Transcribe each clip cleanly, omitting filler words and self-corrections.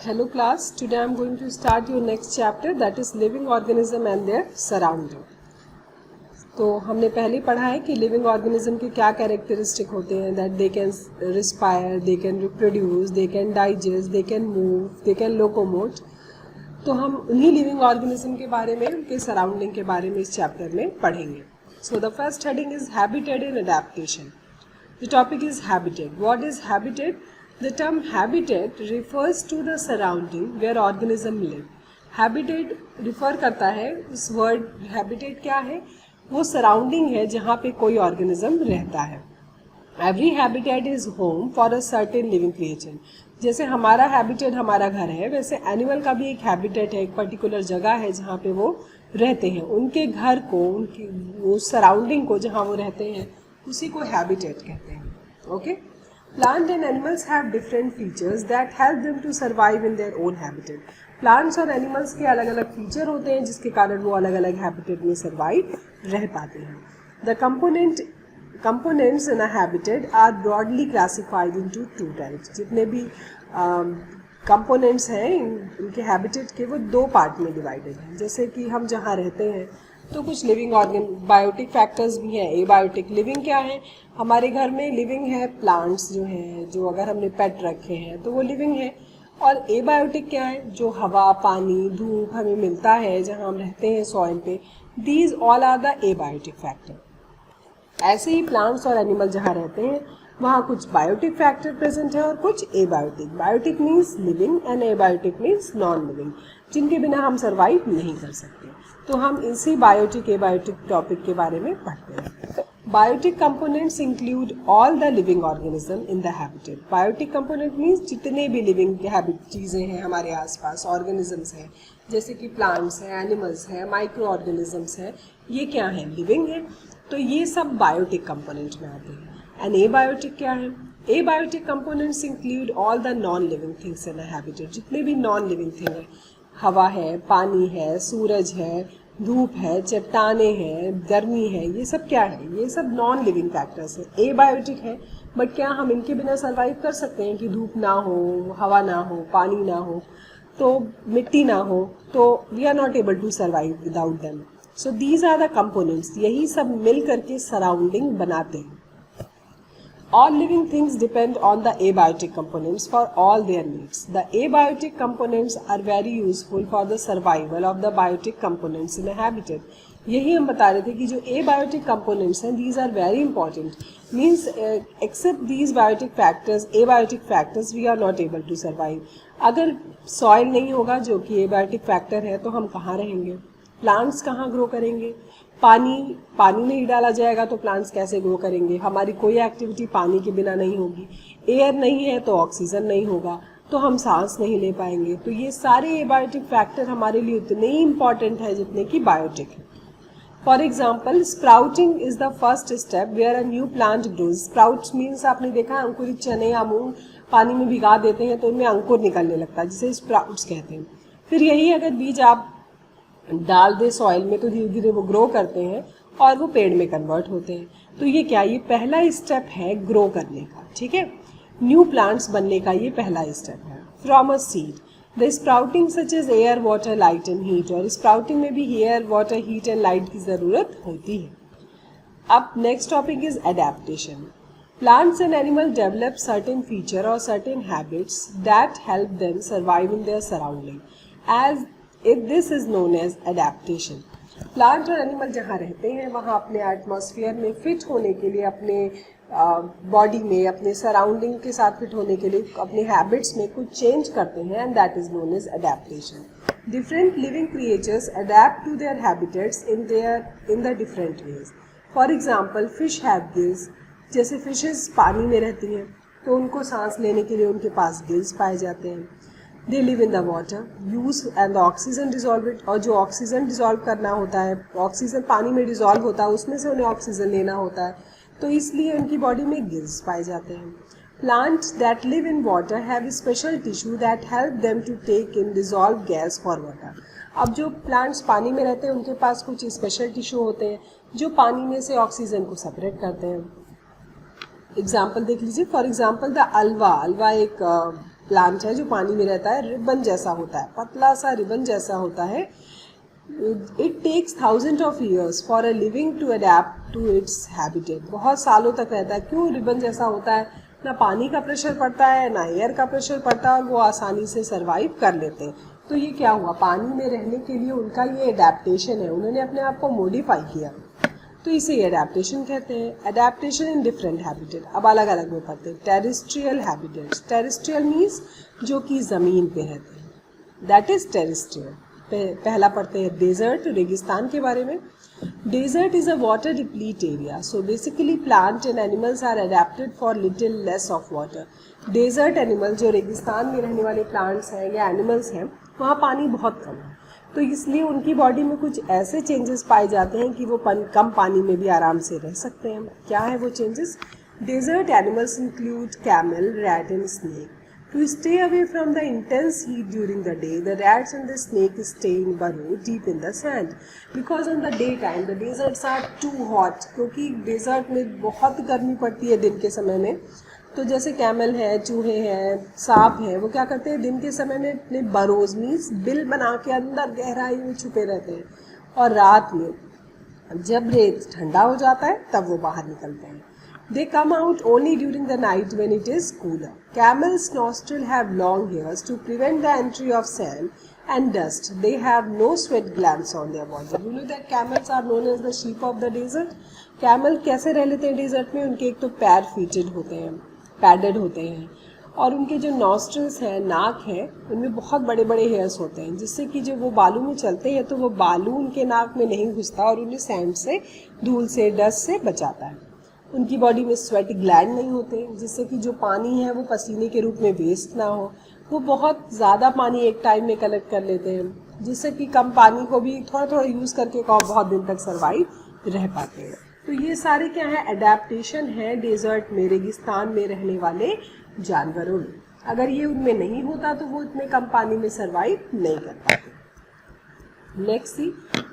Hello class, today I am going to start your next chapter, that is living organism and their surrounding. तो हमने पहले पढ़ा है कि लिविंग ऑर्गेनिज्म के क्या कैरेक्टरिस्टिक होते हैं, that they can respire, they can reproduce, they can digest, they can move, they can locomote. तो हम उन्हीं लिविंग ऑर्गेनिज्म के बारे में, उनके सराउंडिंग के बारे में इस चैप्टर में पढ़ेंगे. So the first heading is habitat and adaptation. The topic is habitat. What is habitat? The term habitat refers to the surrounding where organism live. Habitat refer करता है, इस word habitat क्या है? वो surrounding है जहाँ पे कोई organism रहता है. Every habitat is home for a certain living creature. जैसे हमारा habitat हमारा घर है, वैसे animal का भी एक habitat है, एक particular जगह है जहाँ पे वो रहते हैं. उनके घर को, उनकी वो surrounding को जहाँ वो रहते हैं, उसी को habitat कहते हैं. Okay? Plant and animals have different features that help them to survive in their own habitat. Plants और animals के अलग अलग फीचर होते हैं जिसके कारण वो अलग अलग habitat में सर्वाइव रह पाते हैं. The components in a habitat are broadly classified into two types. जितने भी components हैं इनके habitat के, वो दो पार्ट में डिवाइडेड हैं. जैसे कि हम जहाँ रहते हैं तो कुछ लिविंग बायोटिक फैक्टर्स भी हैं. एबायोटिक लिविंग क्या है? हमारे घर में लिविंग है प्लांट्स जो हैं, जो अगर हमने पेट रखे हैं तो वो लिविंग है. और एबायोटिक क्या है? जो हवा, पानी, धूप हमें मिलता है जहाँ हम रहते हैं सॉइल पे. These all are the abiotic factor. ऐसे ही प्लांट्स और एनिमल जहाँ रहते हैं वहाँ कुछ बायोटिक फैक्टर प्रेजेंट है और कुछ abiotic. Biotic means living and abiotic means non living, जिनके बिना हम सर्वाइव नहीं कर सकते. तो हम इसी बायोटिक एबायोटिक टॉपिक के बारे में पढ़ते हैं. Biotic components include all the living organism in the habitat. Biotic component means जितने भी लिविंग चीज़ें हैं हमारे आसपास, ऑर्गेनिजम्स हैं, जैसे कि प्लांट्स हैं, एनिमल्स हैं, माइक्रो ऑर्गेनिजम्स हैं, ये क्या हैं? लिविंग है. तो ये सब बायोटिक कंपोनेंट में आते हैं. एंड एबायोटिक क्या है? Abiotic components include all the non living things in a habitat. जितने भी नॉन लिविंग थिंग है, हवा है, पानी है, सूरज है, धूप है, चट्टाने हैं, गर्मी है, ये सब क्या है? ये सब नॉन लिविंग फैक्टर्स है. एबायोटिक है, बट क्या हम इनके बिना सर्वाइव कर सकते हैं कि धूप ना हो, हवा ना हो, पानी ना हो, तो मिट्टी ना हो, तो we are not able to survive without them. So these are the components. यही सब मिल करके सराउंडिंग बनाते हैं. All living things depend on the abiotic components for all their needs. The abiotic components are very useful for the survival of the biotic components in a habitat. यही हम बता रहे थे कि जो abiotic components हैं, these are very important. Means except these biotic factors, abiotic factors, we are not able to survive. अगर soil नहीं होगा जो कि abiotic factor है, तो हम कहाँ रहेंगे? प्लांट्स कहाँ ग्रो करेंगे? पानी नहीं डाला जाएगा तो प्लांट्स कैसे ग्रो करेंगे? हमारी कोई एक्टिविटी पानी के बिना नहीं होगी. एयर नहीं है तो ऑक्सीजन नहीं होगा, तो हम सांस नहीं ले पाएंगे. तो ये सारे एबायोटिक फैक्टर हमारे लिए उतने ही इम्पॉर्टेंट है जितने कि बायोटिक है. For example, sprouting is the first step where a new plant grows. Sprouts means आपने देखा अंकुरित चने या मूंग पानी में भिगा देते हैं तो उनमें अंकुर निकलने लगता है, जिसे स्प्राउट्स कहते हैं. फिर यही अगर बीज आप डाल दे सॉइल में तो धीरे धीरे वो ग्रो करते हैं और वो पेड़ में कन्वर्ट होते हैं. तो ये क्या? ये पहला स्टेप है ग्रो करने का. ठीक है, न्यू प्लांट्स बनने का ये पहला स्टेप है. From a seed the sprouting such as air, water, light and heat. और स्प्राउटिंग में भी air, water, heat and light की ज़रूरत होती है. अब next topic is adaptation. Plants and animal develop certain feature और certain habits that help them survive in their surrounding. As this is known as adaptation. Plant और animal जहाँ रहते हैं वहाँ अपने एटमॉस्फेयर में फिट होने के लिए, अपने बॉडी में, अपने सराउंडिंग के साथ फिट होने के लिए अपने हैबिट्स में कुछ चेंज करते हैं, and that is known as adaptation. Different living creatures adapt to their habitats in the different ways. For example, fish have gills. जैसे फिशेज पानी में रहती हैं तो उनको सांस लेने के लिए उनके पास गिल्स पाए जाते हैं. They live in the water, use and the oxygen dissolve it. और जो ऑक्सीजन डिजॉल्व करना होता है, ऑक्सीजन पानी में डिजॉल्व होता है, उसमें से उन्हें ऑक्सीजन लेना होता है, तो इसलिए उनकी बॉडी में गिल्स पाए जाते हैं. Plants that live in water have special tissue that help them to take in dissolved gas for water. अब जो प्लांट्स पानी में रहते हैं उनके पास कुछ स्पेशल टिश्यू होते हैं जो पानी में से ऑक्सीजन को सेपरेट करते हैं. एग्जाम्पल देख लीजिए. For example the Alva. Alva एक प्लांट है जो पानी में रहता है, रिबन जैसा होता है, पतला सा रिबन जैसा होता है. It takes thousand of years for a living to adapt to its habitat. बहुत सालों तक रहता है. क्यों? रिबन जैसा होता है, ना पानी का प्रेशर पड़ता है ना एयर का प्रेशर पड़ता है, और वो आसानी से सर्वाइव कर लेते हैं. तो ये क्या हुआ, पानी में रहने के लिए उनका ये अडेप्टेशन है, उन्होंने अपने आप को मॉडिफाई किया, तो इसे अडेप्टेशन कहते हैं. Adaptation in different habitat. अब अलग अलग में पढ़ते हैं. Terrestrial habitats. टेरेस्ट्रियल मीन्स जो कि ज़मीन पे रहते हैं, दैट इज टेरेस्ट्रियल. पहला पढ़ते हैं डेजर्ट, रेगिस्तान के बारे में. Desert is a water deplete area, so basically plant and animals are adapted for little less of water. Desert animal, जो रेगिस्तान में रहने वाले प्लांट्स हैं या एनिमल्स हैं, वहाँ पानी बहुत कम है, तो इसलिए उनकी बॉडी में कुछ ऐसे चेंजेस पाए जाते हैं कि वो कम पानी में भी आराम से रह सकते हैं. क्या है वो changes? Desert animals include camel, rat and snake. To stay away from the intense heat during the day, the rats and the snake stay in burrow deep in the sand. Because on the daytime, the deserts are too hot. क्योंकि desert में बहुत गर्मी पड़ती है दिन के समय में, तो जैसे कैमल है, चूहे हैं, सांप हैं, वो क्या करते हैं दिन के समय में अपने बरोज मीन्स बिल बना के अंदर गहराई में छुपे रहते हैं, और रात में जब रेत ठंडा हो जाता है तब वो बाहर निकलते हैं. They come out only during the night when it is cooler. Camels' nostrils have long hairs to prevent the entry of sand and dust. They have no sweat glands on their body. You know that camels are known as the sheep of the desert. Camel कैसे रह लेते हैं desert में? उनके एक तो पैर फीटेड होते हैं, पैडेड होते हैं, और उनके जो नॉस्ट्रल्स हैं, नाक है, उनमें बहुत बड़े बड़े हेयर्स होते हैं, जिससे कि जब वो बालू में चलते हैं तो वो बालू उनके नाक में नहीं घुसता और उन्हें सैंड से, धूल से, डस्ट से बचाता है. उनकी बॉडी में स्वेट ग्लैंड नहीं होते, जिससे कि जो पानी है वो पसीने के रूप में वेस्ट ना हो. वो बहुत ज़्यादा पानी एक टाइम में कलेक्ट कर लेते हैं, जिससे कि कम पानी को भी थोड़ा थोड़ा यूज़ करके बहुत दिन तक सर्वाइव रह पाते हैं. तो ये सारे क्या है? अडेप्टेशन है डेजर्ट में, रेगिस्तान में रहने वाले जानवरों में. अगर ये उनमें नहीं होता तो वो इतने कम पानी में सर्वाइव नहीं कर पाते. Next see,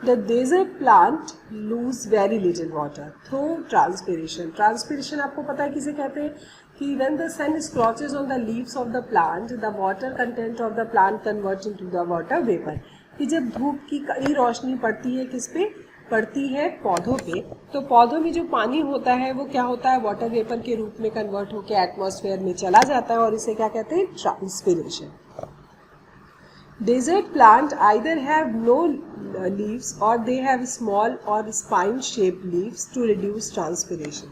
the desert plant lose very little water through transpiration. Transpiration आपको पता है किसे कहते हैं? कि when the sun scorches on the leaves of the plant, the water content of the plant converts into the water vapor. कि जब धूप की कड़ी रोशनी पड़ती है किस पे? पड़ती है पौधों पे, तो पौधों में जो पानी होता है वो क्या होता है? वाटर वेपर के रूप में कन्वर्ट होकर एटमॉस्फेयर में चला जाता है, और इसे क्या कहते हैं? Transpiration. Desert plant either have no leaves or they have small or spine-shaped leaves to reduce transpiration.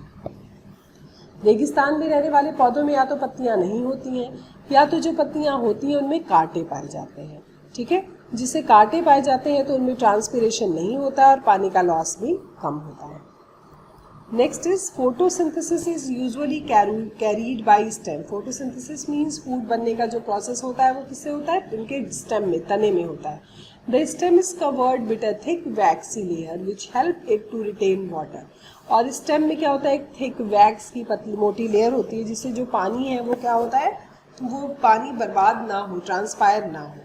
रेगिस्तान में रहने वाले पौधों में या तो पत्तियां नहीं होती हैं, या तो जो पत्तियां होती हैं उनमें कांटे पाए जाते हैं. ठीक है, जिससे कांटे पाए जाते हैं तो उनमें ट्रांसपिरेशन नहीं होता और पानी का लॉस भी कम होता है. Next is photosynthesis is usually carried by stem. Photosynthesis means food बनने का जो प्रोसेस होता है वो किससे होता है? इनके स्टेम में, तने में होता है. The stem is covered with a thick waxy layer which help it to retain water. और स्टेम में क्या होता है? एक थिक वैक्स की पतली मोटी लेयर होती है, जिससे जो पानी है वो क्या होता है? वो पानी बर्बाद ना हो, ट्रांसपायर ना हो.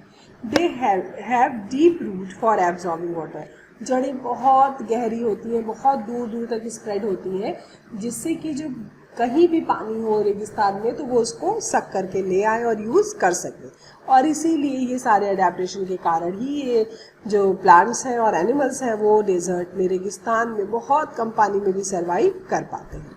They have deep root for absorbing water. जड़ें बहुत गहरी होती हैं, बहुत दूर दूर तक स्प्रेड होती हैं, जिससे कि जो कहीं भी पानी हो रेगिस्तान में तो वो उसको सक करके ले आए और यूज़ कर सके. और इसीलिए ये सारे अडेप्टेशन के कारण ही ये जो प्लांट्स हैं और एनिमल्स हैं वो डेजर्ट में, रेगिस्तान में बहुत कम पानी में भी सर्वाइव कर पाते हैं.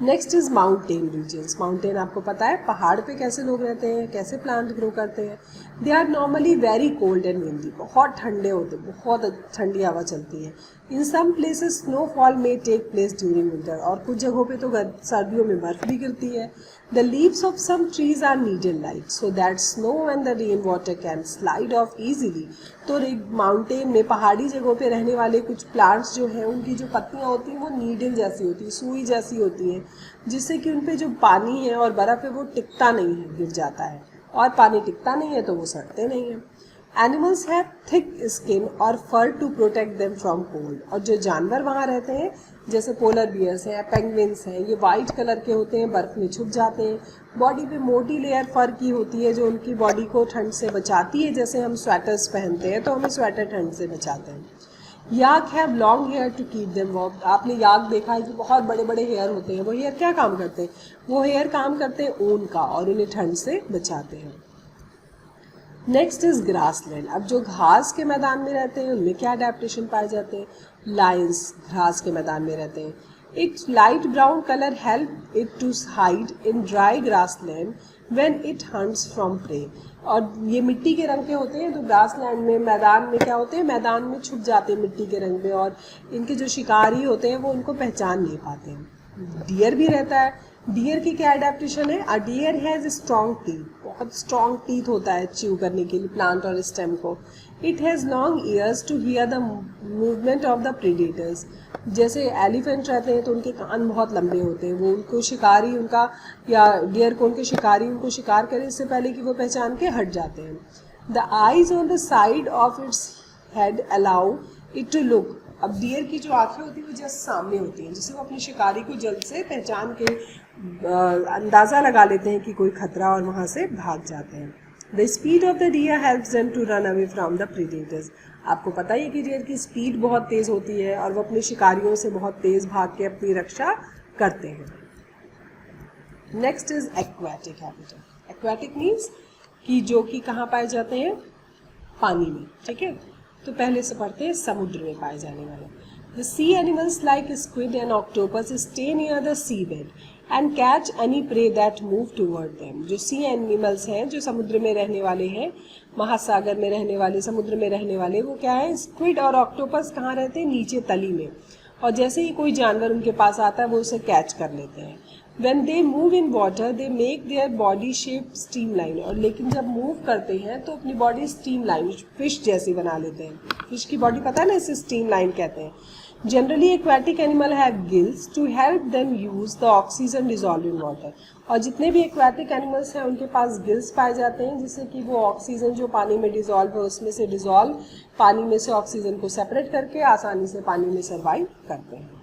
Next is mountain regions. Mountain आपको पता है पहाड़ पे कैसे लोग रहते हैं, कैसे प्लांट ग्रो करते हैं. They are normally very cold and windy. बहुत ठंडे होते हैं, बहुत ठंडी हवा चलती है. इन सम प्लेसेस स्नोफॉल में टेक प्लेस ड्यूरिंग विंटर. और कुछ जगहों पे तो सर्दियों में बर्फ भी गिरती है. The leaves of some trees are needle like so that snow and the rain water can slide off easily. तो माउंटेन में, पहाड़ी जगहों पे रहने वाले कुछ प्लांट्स जो हैं उनकी जो पत्तियाँ होती हैं वो नीडल जैसी होती है, सुई जैसी होती हैं, जिससे कि उन पे जो पानी है और बर्फ़ है वो टिकता नहीं है, गिर जाता है. और पानी टिकता नहीं है तो वो सड़ते नहीं हैं. एनिमल्स हैव थिक स्किन और fur to protect them from cold. और जो जानवर वहाँ रहते हैं जैसे पोलर बियर्स हैं, पेंगुइन्स हैं, ये वाइट कलर के होते हैं, बर्फ़ में छुप जाते हैं. बॉडी पे मोटी लेयर फर की होती है जो उनकी बॉडी को ठंड से बचाती है. जैसे हम स्वेटर्स पहनते हैं तो हमें स्वेटर ठंड से बचाते हैं. Yak have long hair to keep them warm. आपने याक देखा है कि बहुत बड़े बड़े हेयर होते हैं। वो हेयर क्या काम करते हैं? वो हेयर काम करते हैं ऊन का और उन्हें ठंड से बचाते हैं। Next is grassland. अब जो घास के मैदान में रहते हैं उनमें क्या अडेप्टेशन पाए जाते हैं? लायंस घास के मैदान में रहते हैं। Its light brown colour help it to hide in dry grassland when it hunts from prey. और ये मिट्टी के रंग के होते हैं, तो ग्रासलैंड में मैदान में क्या होते हैं? मैदान में छुप जाते हैं मिट्टी के रंग में, और इनके जो शिकारी होते हैं वो उनको पहचान नहीं पाते हैं। डियर भी रहता है। डियर की क्या अडेप्टेशन है? अ डियर हैज स्ट्रॉन्ग टीथ। बहुत स्ट्रॉन्ग टीथ होता है च्यू करने के लिए प्लांट और स्टेम को। It has long ears to hear the movement of the predators. जैसे एलिफेंट रहते हैं तो उनके कान बहुत लंबे होते हैं, वो उनको शिकारी उनका या डियर को उनके शिकारी उनको शिकार करे इससे पहले कि वो पहचान के हट जाते हैं। The eyes on the side of its head allow it to look. अब डियर की जो आंखें होती हैं वो जस्ट सामने होती हैं, जिससे वो अपने शिकारी को जल्द से पहचान के अंदाज़ा लगा लेते हैं कि कोई खतरा और वहाँ से भाग जाते हैं। The speed of the deer helps them to run away from the predators. आपको पता ही है कि डियर की स्पीड बहुत तेज़ होती है और वो अपने शिकारियों से बहुत तेज़ भाग के अपनी रक्षा करते हैं। Next is aquatic habitat. Aquatic means कि जो कि कहाँ पाए जाते हैं? पानी में। ठीक है, तो पहले से पढ़ते हैं समुद्र में पाए जाने वाले। The sea animals like squid and octopus stay near the seabed and catch any prey that move toward them. जो सी एनिमल्स हैं, जो समुद्र में रहने वाले हैं, महासागर में रहने वाले, समुद्र में रहने वाले, वो क्या है? स्क्विड और ऑक्टोपस कहाँ रहते हैं? नीचे तली में। और जैसे ही कोई जानवर उनके पास आता है वो उसे कैच कर लेते हैं। When they move in water, they make their body shape streamline। और लेकिन जब मूव करते हैं तो अपनी बॉडी स्ट्रीमलाइन फिश जैसी बना लेते हैं। फिश की बॉडी पता है ना, इसे स्ट्रीमलाइन कहते हैं। Generally aquatic animal have gills to help them use the oxygen dissolve in water. और जितने भी एक्वाटिक एनिमल्स हैं उनके पास गिल्स पाए जाते हैं, जिससे कि वो ऑक्सीजन जो पानी में डिजॉल्व है उसमें से डिजॉल्व पानी में से ऑक्सीजन को सेपरेट करके आसानी से पानी में सर्वाइव करते हैं।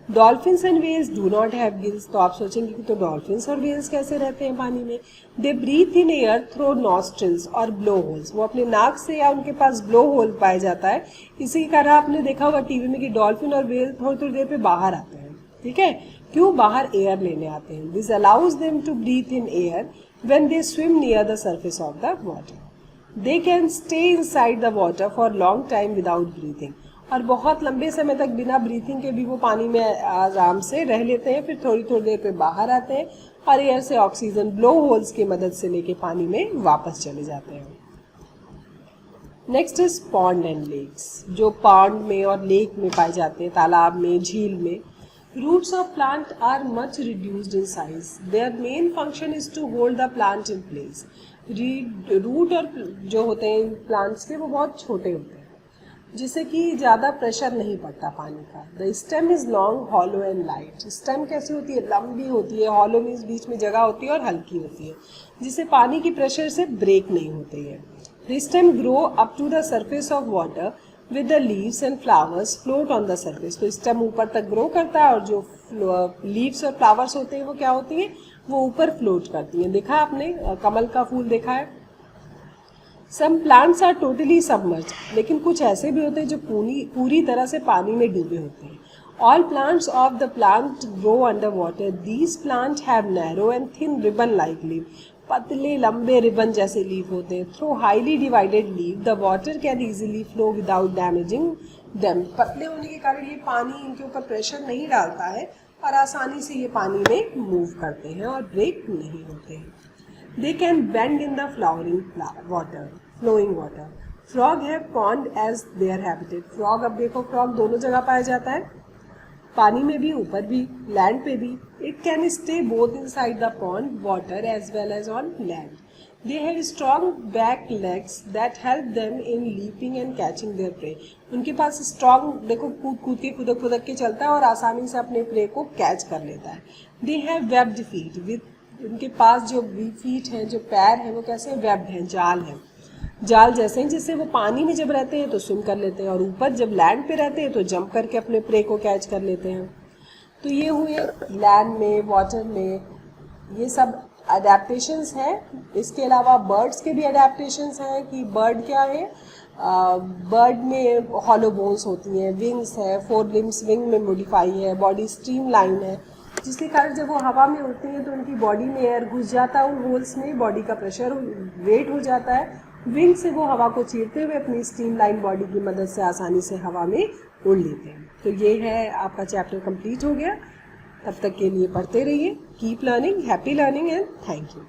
Dolphins and whales do not have gills. तो आप सोचेंगे कि तो डॉल्फिन्स और वेल्स कैसे रहते हैं पानी में? They breathe in air through nostrils और ब्लो होल्स। वो अपने नाक से या उनके पास ब्लो होल पाया जाता है। इसी कारण आपने देखा होगा टीवी में कि डॉल्फिन और वेल थोड़ी थोड़ी देर पे बाहर आते हैं। ठीक है, क्यों? बाहर एयर लेने आते हैं। This allows them to breathe in air when they swim near the surface of the water. They can stay inside the water for long time without breathing. और बहुत लंबे समय तक बिना ब्रीथिंग के भी वो पानी में आराम से रह लेते हैं, फिर थोड़ी थोड़ी देर पे बाहर आते हैं और एयर से ऑक्सीजन ब्लो होल्स की मदद से लेके पानी में वापस चले जाते हैं। Next is pond and lakes. जो पॉन्ड में और लेक में पाए जाते हैं, तालाब में, झील में। Roots of plant are much reduced in size. Their main function is to hold the plant in place. Root और जो होते हैं प्लांट्स के वो बहुत छोटे होते हैं, जिससे कि ज़्यादा प्रेशर नहीं पड़ता पानी का। The stem is long hollow and light. Stem कैसी होती है? लंबी होती है। हॉलो मीन्स बीच में जगह होती है और हल्की होती है, जिससे पानी की प्रेशर से ब्रेक नहीं होती है। The stem grow up to the surface of water with the leaves and flowers float on the surface. तो स्टेम ऊपर तक ग्रो करता है और जो लीव्स और फ्लावर्स होते हैं वो क्या होती हैं? वो ऊपर फ्लोट करती हैं। देखा आपने कमल का फूल देखा है? Some plants are totally submerge. लेकिन कुछ ऐसे भी होते हैं जो पूरी तरह से पानी में डूबे होते हैं। All plants of the plant grow under water. These plant have narrow and thin ribbon like leave. पतले लंबे रिबन जैसे लीव होते हैं। Through highly divided leave the water can easily flow without damaging them. पतले होने के कारण ये पानी इनके ऊपर प्रेशर नहीं डालता है और आसानी से ये पानी में मूव करते हैं और ब्रेक नहीं होते हैं। They can bend in the flowing water. Frog have pond as their habitat. Frog, अब देखो frog दोनों जगह पाया जाता है, पानी में भी, ऊपर भी, लैंड पे भी. It can stay both inside the pond water as well as on land. They have strong back legs that help them in leaping and catching their prey. उनके पास strong, देखो कूद के फुदक के चलता है और आसानी से अपने prey को कैच कर लेता है. They have webbed feet. उनके पास जो फीट हैं, जो पैर हैं, वो कैसे वेब्ड हैं, जाल हैं, जाल जैसे हैं, जिससे वो पानी में जब रहते हैं तो स्विम कर लेते हैं और ऊपर जब लैंड पे रहते हैं तो जंप करके अपने प्रे को कैच कर लेते हैं. तो ये हुए लैंड में, वाटर में, ये सब अडेप्टेशंस हैं. इसके अलावा बर्ड्स के भी अडेप्टेशंस हैं कि बर्ड क्या है, बर्ड में हॉलो बोन्स होती हैं, विंग्स है, 4 लिम्स विंग में मॉडिफाई है, बॉडी स्ट्रीमलाइन है, जिसके कारण जब वो हवा में उड़ती हैं तो उनकी बॉडी में एयर घुस जाता है उन होल्स में, बॉडी का प्रेशर वेट हो जाता है, विंग से वो हवा को चीरते हुए अपनी स्ट्रीमलाइन बॉडी की मदद से आसानी से हवा में उड़ लेते हैं। तो ये है आपका चैप्टर कंप्लीट हो गया। तब तक के लिए पढ़ते रहिए। Keep learning, happy learning and thank you.